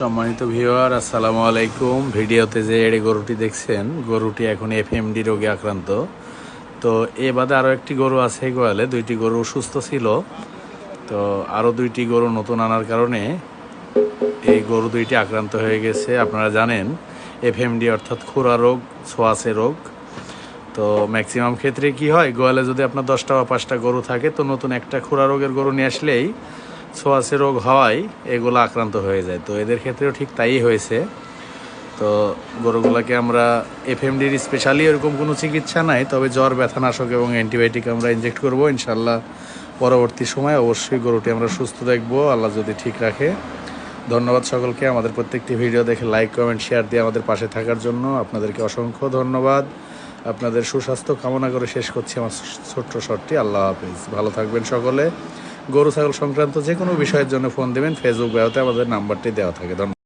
সম্মানিত ভিউয়ার, আসসালামু আলাইকুম। ভিডিওতে যে এড়ে গরুটি দেখছেন, গরুটি এখন এফএমডি রোগে আক্রান্ত। তো এ বাদে আরও একটি গরু আছে গোয়ালে। দুইটি গরু সুস্থ ছিল, তো আরও দুইটি গরু নতুন আনার কারণে এই গরু দুইটি আক্রান্ত হয়ে গেছে। আপনারা জানেন এফএমডি অর্থাৎ খুরা রোগ, ছোঁয়াচে রোগ। তো ম্যাক্সিমাম ক্ষেত্রে কি হয়, গোয়ালে যদি আপনার 10টা বা 5টা গরু থাকে, তো নতুন একটা খুরা রোগের গরু নিয়ে আসলেই ছোঁয়াচে রোগ হওয়ায় এগুলো আক্রান্ত হয়ে যায়। তো এদের ক্ষেত্রেও ঠিক তাই হয়েছে। তো গরুগুলোকে আমরা এফএমডির স্পেশালি এরকম কোনো চিকিৎসা নাই, তবে জ্বর, ব্যথানাশক এবং অ্যান্টিবায়োটিক আমরা ইনজেক্ট করবো ইনশাল্লাহ। পরবর্তী সময় অবশ্যই গরুটি আমরা সুস্থ দেখবো, আল্লাহ যদি ঠিক রাখে। ধন্যবাদ সকলকে আমাদের প্রত্যেকটি ভিডিও দেখে লাইক, কমেন্ট, শেয়ার দিয়ে আমাদের পাশে থাকার জন্য। আপনাদেরকে অসংখ্য ধন্যবাদ। আপনাদের সুস্বাস্থ্য কামনা করে শেষ করছি আমার ছোট্ট শটটি। আল্লাহ হাফিজ, ভালো থাকবেন সকলে। গরু ছাগল সংক্রান্ত যে কোনো বিষয়ের জন্য ফোন দেবেন, ফেসবুক ব্যবহারে আমাদের নাম্বারটি দেওয়া থাকে। ধন্যবাদ।